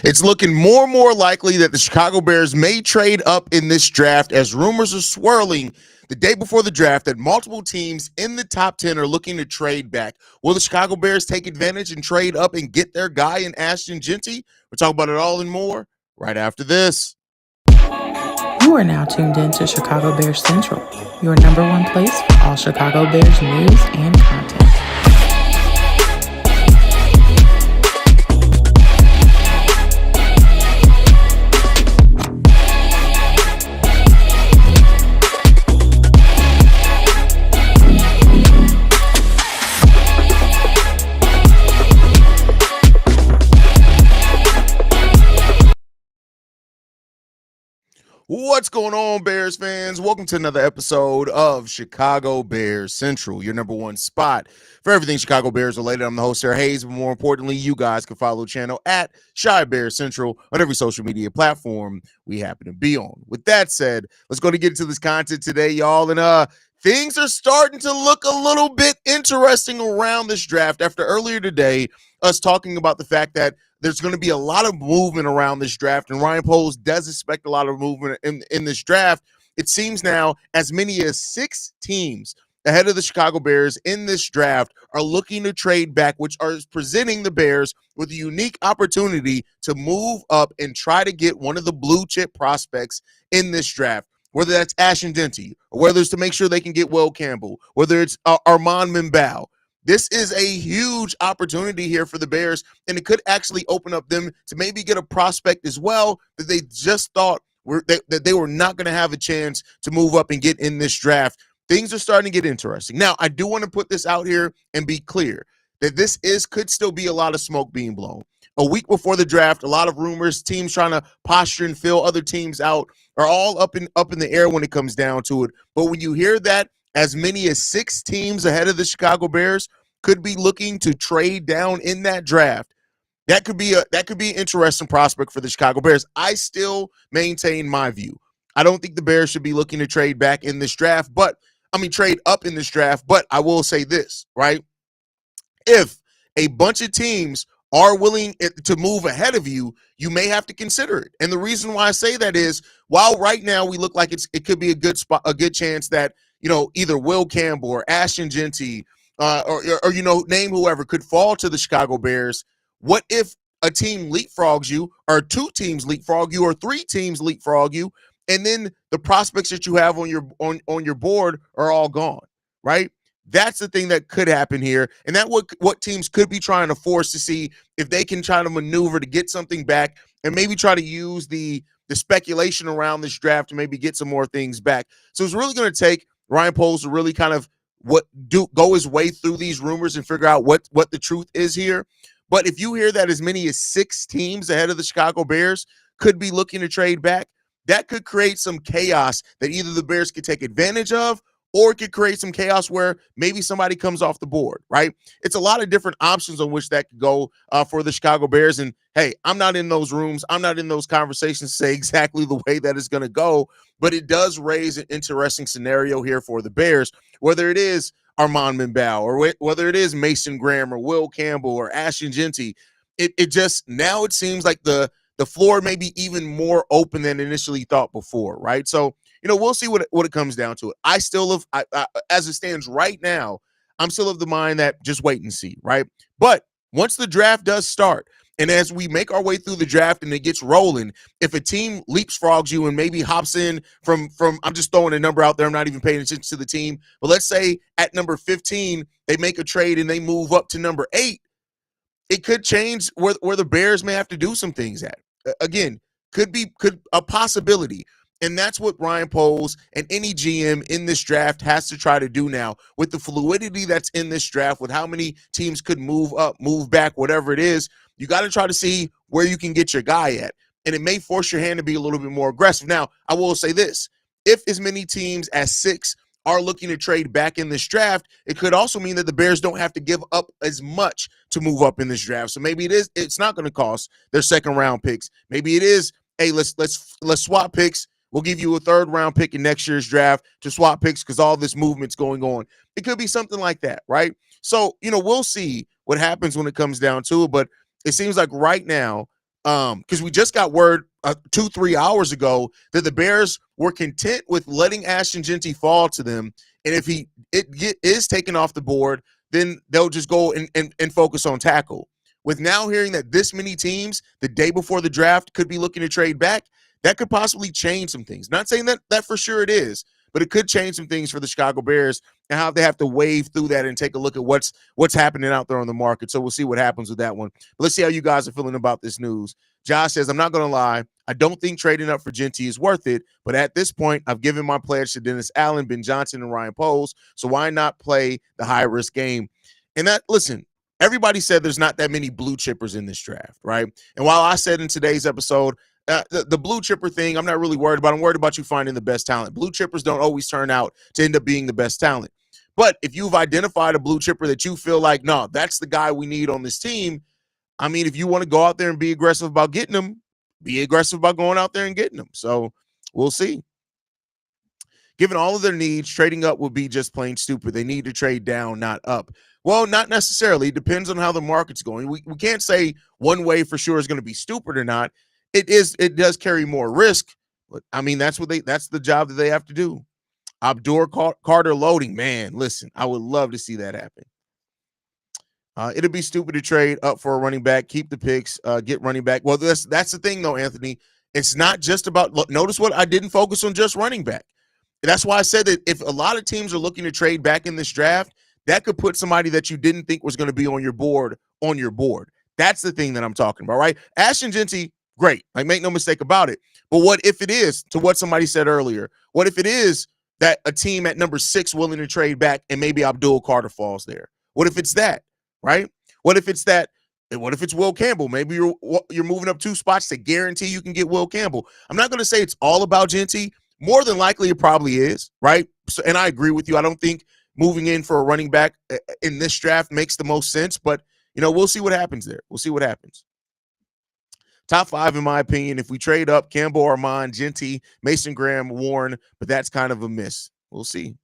It's looking more and more likely that the Chicago Bears may trade up in this draft as rumors are swirling the day before the draft that multiple teams in the top 10 are looking to trade back. Will the Chicago Bears take advantage and trade up and get their guy in Ashton Gentry? We'll talk about it all and more right after this. You are now tuned in to Chicago Bears Central, your number one place for all Chicago Bears news and content. What's going on, Bears fans? Welcome to another episode of Chicago Bears Central, your number one spot for everything Chicago Bears related. I'm the host, Sarah Hayes, but more importantly, you guys can follow the channel at Chi Bears Central on every social media platform we happen to be on. With that said, let's go to get into this content today, y'all. And things are starting to look a little bit interesting around this draft after earlier today, us talking about the fact that there's going to be a lot of movement around this draft, and Ryan Poles does expect a lot of movement in this draft. It seems now as many as 6 teams ahead of the Chicago Bears in this draft are looking to trade back, which are presenting the Bears with a unique opportunity to move up and try to get one of the blue chip prospects in this draft, whether that's Ashton Gentry, or whether it's to make sure they can get Will Campbell, whether it's Armoni Bledsoe. This is a huge opportunity here for the Bears, and it could actually open up them to maybe get a prospect as well that they just thought that they were not going to have a chance to move up and get in this draft. Things are starting to get interesting. Now, I do want to put this out here and be clear that this could still be a lot of smoke being blown. A week before the draft, a lot of rumors, teams trying to posture and fill other teams out are all up in the air when it comes down to it. But when you hear that, as many as 6 teams ahead of the Chicago Bears could be looking to trade down in that draft, that could be an interesting prospect for the Chicago Bears. I still maintain my view. I don't think the Bears should be looking to trade back in this draft, trade up in this draft. But I will say this, right? If a bunch of teams are willing to move ahead of you, you may have to consider it. And the reason why I say that is, while right now we look like it could be a good chance that, either Will Campbell or Ashton Gentry or name whoever could fall to the Chicago Bears. What if a team leapfrogs you, or 2 teams leapfrog you, or 3 teams leapfrog you, and then the prospects that you have on your board are all gone, right? That's the thing that could happen here, and that what teams could be trying to force to see if they can try to maneuver to get something back, and maybe try to use the speculation around this draft to maybe get some more things back. So it's really going to take Ryan Poles to really kind of go his way through these rumors and figure out what the truth is here. But if you hear that as many as 6 teams ahead of the Chicago Bears could be looking to trade back, that could create some chaos that either the Bears could take advantage of, or it could create some chaos where maybe somebody comes off the board, right? It's a lot of different options on which that could go for the Chicago Bears. And hey, I'm not in those rooms. I'm not in those conversations to say exactly the way that is going to go, but it does raise an interesting scenario here for the Bears, whether it is Armoni Bledsoe or whether it is Mason Graham or Will Campbell or Ashton Gentry. It just, now it seems like the floor may be even more open than initially thought before, right? So, we'll see what it comes down to. I still as it stands right now, I'm still of the mind that just wait and see, right? But once the draft does start, and as we make our way through the draft and it gets rolling, if a team leapfrogs you and maybe hops in from I'm just throwing a number out there, I'm not even paying attention to the team, but let's say at number 15, they make a trade and they move up to number 8, it could change where the Bears may have to do some things at. Again, could a possibility. And that's what Ryan Poles and any GM in this draft has to try to do now with the fluidity that's in this draft, with how many teams could move up, move back, whatever it is. You got to try to see where you can get your guy at. And it may force your hand to be a little bit more aggressive. Now, I will say this. If as many teams as 6 are looking to trade back in this draft, it could also mean that the Bears don't have to give up as much to move up in this draft. So maybe it's not going to cost their second round picks. Maybe it is, hey, let's swap picks. We'll give you a 3rd round pick in next year's draft to swap picks because all this movement's going on. It could be something like that, right? So, we'll see what happens when it comes down to it. But it seems like right now because we just got word 2-3 hours ago that the Bears were content with letting Ashton Gentry fall to them, and if is taken off the board, then they'll just go and focus on tackle. With now hearing that this many teams the day before the draft could be looking to trade back, that could possibly change some things. Not saying that for sure it is, but it could change some things for the Chicago Bears and how they have to wave through that and take a look at what's happening out there on the market. So we'll see what happens with that one. But let's see how you guys are feeling about this news. Josh says, I'm not going to lie. I don't think trading up for Gentry is worth it, but at this point, I've given my pledge to Dennis Allen, Ben Johnson, and Ryan Poles, so why not play the high-risk game? And listen, everybody said there's not that many blue chippers in this draft, right? And while I said in today's episode, the blue chipper thing, I'm not really worried about. I'm worried about you finding the best talent. Blue chippers don't always turn out to end up being the best talent. But if you've identified a blue chipper that you feel like, no, that's the guy we need on this team, I mean, if you want to go out there and be aggressive about getting them, be aggressive about going out there and getting them. So we'll see. Given all of their needs, trading up would be just plain stupid. They need to trade down, not up. Well, not necessarily. It depends on how the market's going. We can't say one way for sure is going to be stupid or not. It does carry more risk, but I mean that's the job that they have to do. Abdur Carter loading, man. Listen, I would love to see that happen. It'd be stupid to trade up for a running back, keep the picks, get running back. Well, that's the thing though, Anthony. It's not just about. Notice what I didn't focus on just running back. That's why I said that if a lot of teams are looking to trade back in this draft, that could put somebody that you didn't think was going to be on your board. That's the thing that I'm talking about, right? Ashton Gentry, great. Like, make no mistake about it. But what if it is, to what somebody said earlier, what if it is that a team at number 6 willing to trade back and maybe Abdul Carter falls there? What if it's that, right? What if it's that? And what if it's Will Campbell? Maybe you're moving up 2 spots to guarantee you can get Will Campbell. I'm not going to say it's all about Gentry. More than likely, it probably is, right? So, and I agree with you. I don't think moving in for a running back in this draft makes the most sense, but, we'll see what happens there. We'll see what happens. Top 5, in my opinion, if we trade up, Campbell, Armon, Gentry, Mason Graham, Warren, but that's kind of a miss. We'll see.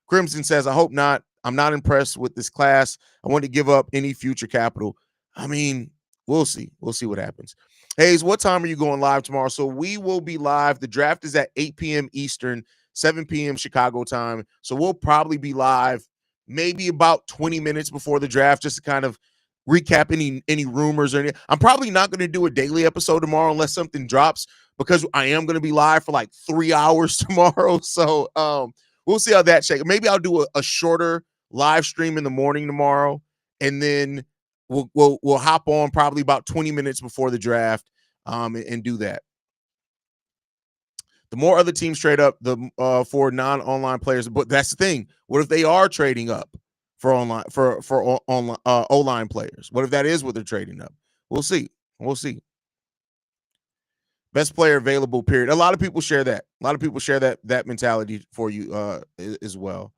Crimson says, I hope not. I'm not impressed with this class. I want to give up any future capital. I mean, we'll see. We'll see what happens. Hayes, what time are you going live tomorrow? So we will be live. The draft is at 8 p.m. Eastern, 7 p.m. Chicago time. So we'll probably be live maybe about 20 minutes before the draft, just to kind of recap any rumors or anything. I'm probably not going to do a daily episode tomorrow unless something drops, because I am going to be live for like 3 hours tomorrow. So we'll see how that shakes. Maybe I'll do a shorter live stream in the morning tomorrow, and then we'll hop on probably about 20 minutes before the draft and do that. The more other teams trade up, the for non-online players, but that's the thing. What if they are trading up for online for online O-line players? What if that is what they're trading up? We'll see. Best player available, period. A lot of people share that. A lot of people share that mentality for you as well.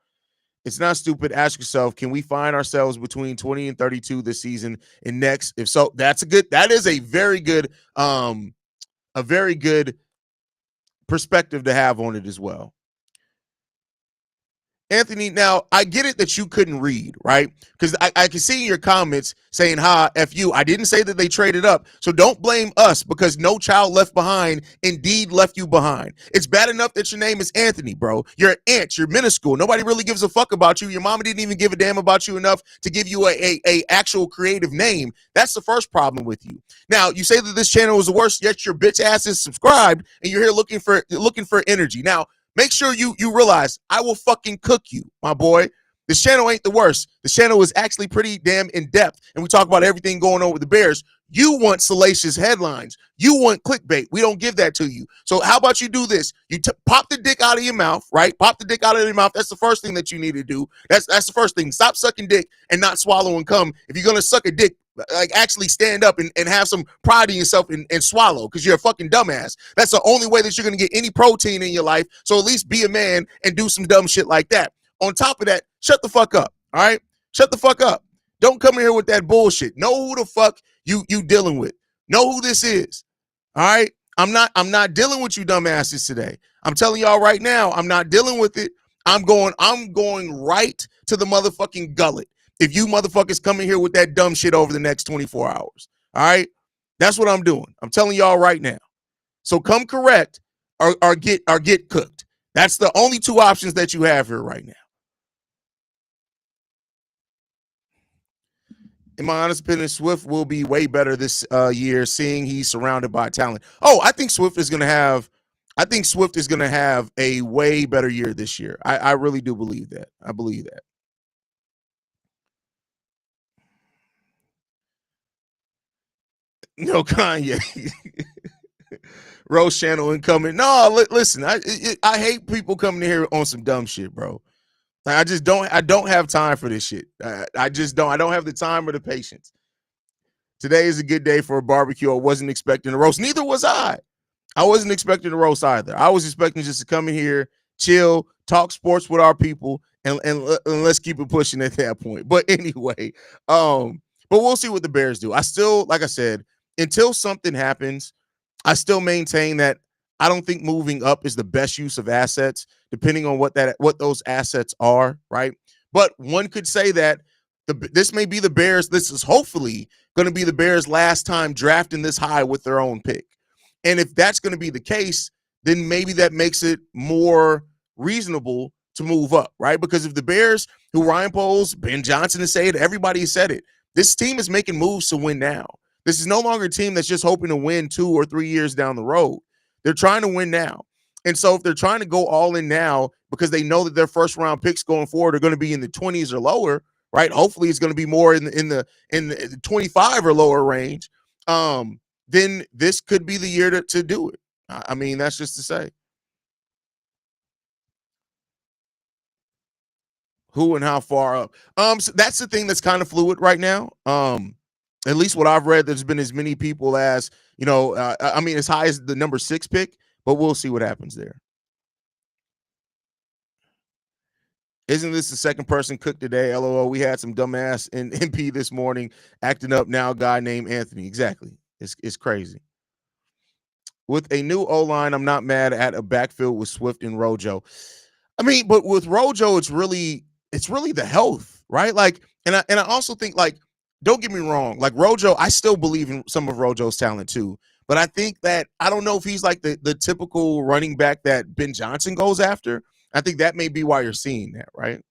It's not stupid. Ask yourself, can we find ourselves between 20 and 32 this season and next? If so, that is a very good perspective to have on it as well. Anthony, now I get it that you couldn't read, right? Because I can see in your comments saying, F you. I didn't say that they traded up. So don't blame us, because no child left behind indeed left you behind. It's bad enough that your name is Anthony, bro. You're an ant. You're minuscule. Nobody really gives a fuck about you. Your mama didn't even give a damn about you enough to give you a actual creative name. That's the first problem with you. Now, you say that this channel is the worst, yet your bitch ass is subscribed and you're here looking for energy. Now, make sure you realize I will fucking cook you, my boy. This channel ain't the worst. This channel is actually pretty damn in-depth, and we talk about everything going on with the Bears. You want salacious headlines. You want clickbait. We don't give that to you. So how about you do this? You pop the dick out of your mouth, right? Pop the dick out of your mouth. That's the first thing that you need to do. That's the first thing. Stop sucking dick and not swallow and cum. If you're going to suck a dick, like, actually stand up and have some pride in yourself and swallow, because you're a fucking dumbass. That's the only way that you're going to get any protein in your life. So at least be a man and do some dumb shit like that. On top of that, shut the fuck up, all right? Shut the fuck up. Don't come in here with that bullshit. Know who the fuck you dealing with. Know who this is, all right? I'm not dealing with you dumbasses today. I'm telling y'all right now, I'm not dealing with it. I'm going right to the motherfucking gullet if you motherfuckers come in here with that dumb shit over the next 24 hours, all right? That's what I'm doing. I'm telling y'all right now. So come correct or get cooked. That's the only two options that you have here right now. In my honest opinion, Swift will be way better this year, seeing he's surrounded by talent. Oh, I think Swift is going to have. I think Swift is going to have a way better year this year. I really do believe that. I believe that. No, Kanye. Rose channel incoming. No, listen. I hate people coming here on some dumb shit, bro. Like, I just don't. I don't have time for this shit. I just don't. I don't have the time or the patience. Today is a good day for a barbecue. I wasn't expecting a roast. Neither was I. I wasn't expecting a roast either. I was expecting just to come in here, chill, talk sports with our people, and let's keep it pushing at that point. But anyway, but we'll see what the Bears do. I still, like I said, until something happens, I still maintain that I don't think moving up is the best use of assets, depending on what those assets are, right? But one could say that this may be the Bears. This is hopefully going to be the Bears' last time drafting this high with their own pick. And if that's going to be the case, then maybe that makes it more reasonable to move up, right? Because if the Bears, who Ryan Poles, Ben Johnson has said, everybody has said it, this team is making moves to win now. This is no longer a team that's just hoping to win 2 or 3 years down the road. They're trying to win now. And so if they're trying to go all in now because they know that their first round picks going forward are going to be in the 20s or lower, right? Hopefully it's going to be more in the 25 or lower range. Then this could be the year to do it. I mean, that's just to say. Who and how far up? So that's the thing that's kind of fluid right now. At least what I've read, there's been as many people as, I mean, as high as the number 6 pick, but we'll see what happens there. Isn't this the second person cooked today? LOL. We had some dumbass in MP this morning acting up now. A guy named Anthony. Exactly. It's crazy. With a new O-line, I'm not mad at a backfield with Swift and Rojo. I mean, but with Rojo, it's really the health, right? Like, and I also think, like, don't get me wrong, like Rojo, I still believe in some of Rojo's talent too. But I think that I don't know if he's like the typical running back that Ben Johnson goes after. I think that may be why you're seeing that, right?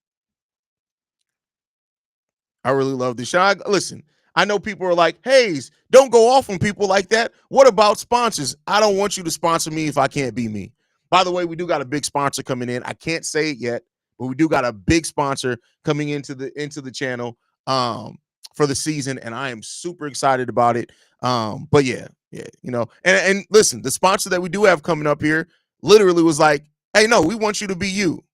I really love this shot. Listen, I know people are like, Hayes, don't go off on people like that. What about sponsors? I don't want you to sponsor me if I can't be me. By the way, we do got a big sponsor coming in. I can't say it yet, but we do got a big sponsor coming into the channel for the season, and I am super excited about it. But yeah, and listen, the sponsor that we do have coming up here literally was like, hey, no, we want you to be you.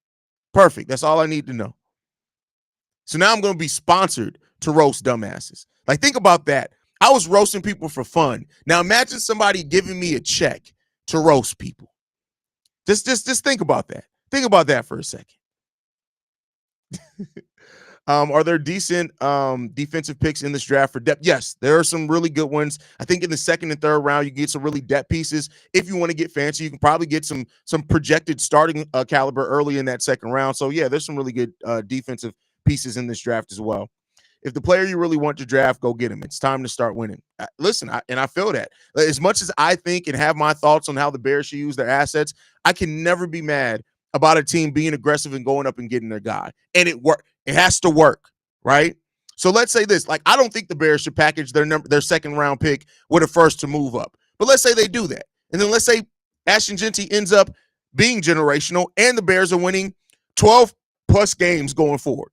Perfect. That's all I need to know. So now I'm going to be sponsored to roast dumbasses. Like, think about that. I was roasting people for fun. Now imagine somebody giving me a check to roast people. Just think about that. Think about that for a second. Are there decent defensive picks in this draft for depth? Yes, there are some really good ones. I think in the second and third round, you get some really depth pieces. If you want to get fancy, you can probably get some projected starting caliber early in that second round. So yeah, there's some really good defensive pieces in this draft as well. If the player you really want to draft, go get him. It's time to start winning. Listen, I feel that. As much as I think and have my thoughts on how the Bears should use their assets, I can never be mad about a team being aggressive and going up and getting their guy. And it worked. It has to work, right? So let's say this. Like, I don't think the Bears should package their second round pick with a first to move up. But let's say they do that. And then let's say Ashton Gentry ends up being generational and the Bears are winning 12 plus games going forward.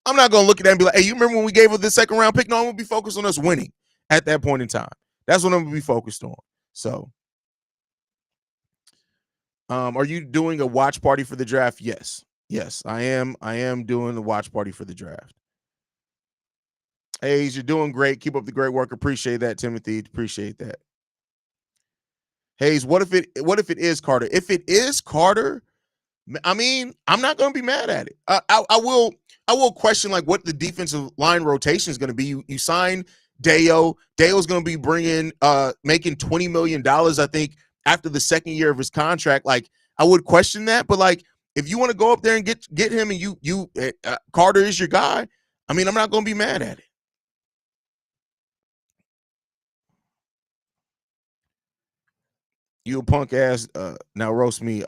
I'm not going to look at that and be like, hey, you remember when we gave her the second round pick? No, I'm going to be focused on us winning at that point in time. That's what I'm going to be focused on. So, are you doing a watch party for the draft? Yes. Yes, I am. I am doing a watch party for the draft. Hey, you're doing great. Keep up the great work. Appreciate that, Timothy. Appreciate that. Hayes, what if it is Carter? If it is Carter, I mean, I'm not going to be mad at it. I will question like what the defensive line rotation is going to be. You sign Deo. Deo's going to be making $20 million, I think, after the second year of his contract. Like, I would question that, but like, if you want to go up there and get him, and you Carter is your guy, I mean, I'm not going to be mad at it. You a punk ass. Now roast me.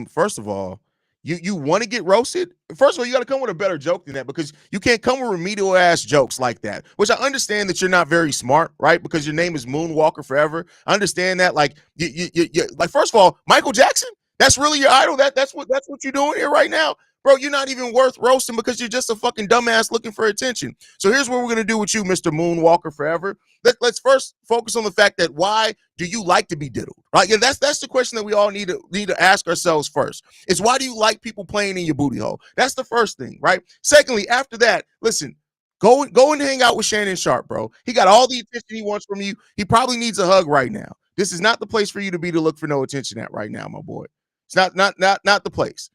First of all, you want to get roasted. First of all, you got to come with a better joke than that, because you can't come with remedial ass jokes like that. Which I understand that you're not very smart, right? Because your name is Moonwalker Forever. I understand that. Like you like, first of all, Michael Jackson. That's really your idol. That's what you're doing here right now. Bro, you're not even worth roasting because you're just a fucking dumbass looking for attention. So here's what we're gonna do with you, Mr. Moonwalker Forever. Let's first focus on the fact that, why do you like to be diddled? Right? And that's the question that we all need to ask ourselves first. Is, why do you like people playing in your booty hole? That's the first thing, right? Secondly, after that, listen, go and hang out with Shannon Sharp, bro. He got all the attention he wants from you. He probably needs a hug right now. This is not the place for you to be to look for no attention at right now, my boy. It's not the place.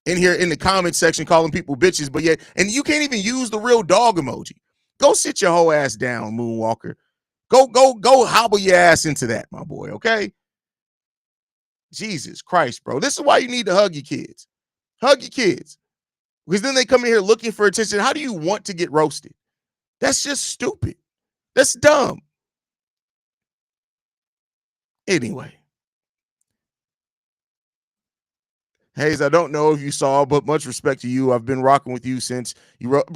In here in the comment section calling people bitches, but yet, and you can't even use the real dog emoji. Go sit your whole ass down, Moonwalker. Go hobble your ass into that, my boy, okay? Jesus Christ, bro. This is why you need to hug your kids. Hug your kids. Because then they come in here looking for attention. How do you want to get roasted? That's just stupid. That's dumb. Anyway. Hayes, I don't know if you saw, but much respect to you. I've been rocking with you since you wrote.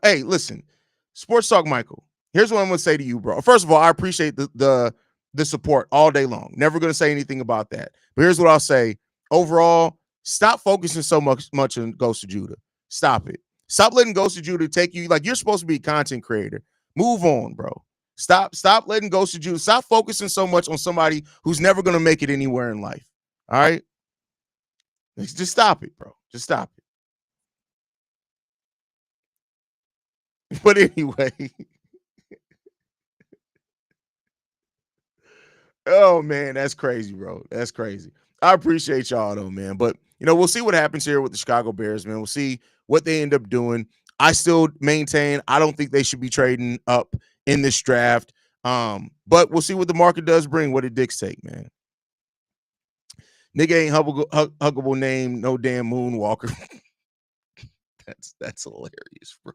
Hey, listen, Sports Talk Michael. Here's what I'm gonna say to you, bro. First of all, I appreciate the support all day long. Never gonna say anything about that. But here's what I'll say. Overall, stop focusing so much on Ghost of Judah. Stop it. Stop letting Ghost of Judah take you. Like, you're supposed to be a content creator. Move on, bro. Stop letting Ghost of Judah. Stop focusing so much on somebody who's never gonna make it anywhere in life. All right. Just stop it, bro. Just stop it. But anyway. Oh, man, that's crazy, bro. That's crazy. I appreciate y'all, though, man. But, we'll see what happens here with the Chicago Bears, man. We'll see what they end up doing. I still maintain I don't think they should be trading up in this draft. But we'll see what the market does bring, what it dictates, man. Nigga ain't huggable name, no damn Moonwalker. That's hilarious, bro.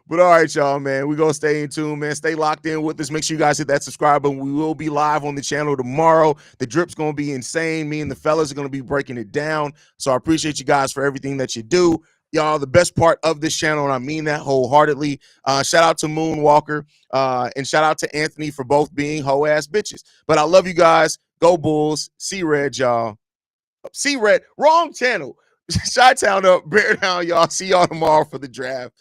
But all right, y'all, man. We're going to stay in tune, man. Stay locked in with us. Make sure you guys hit that subscribe button. We will be live on the channel tomorrow. The drip's going to be insane. Me and the fellas are going to be breaking it down. So I appreciate you guys for everything that you do. Y'all, the best part of this channel, and I mean that wholeheartedly. Shout out to Moonwalker and shout out to Anthony for both being hoe-ass bitches. But I love you guys. Go Bulls. See red, y'all. See red. Wrong channel. Chi-Town up. Bear down, y'all. See y'all tomorrow for the draft.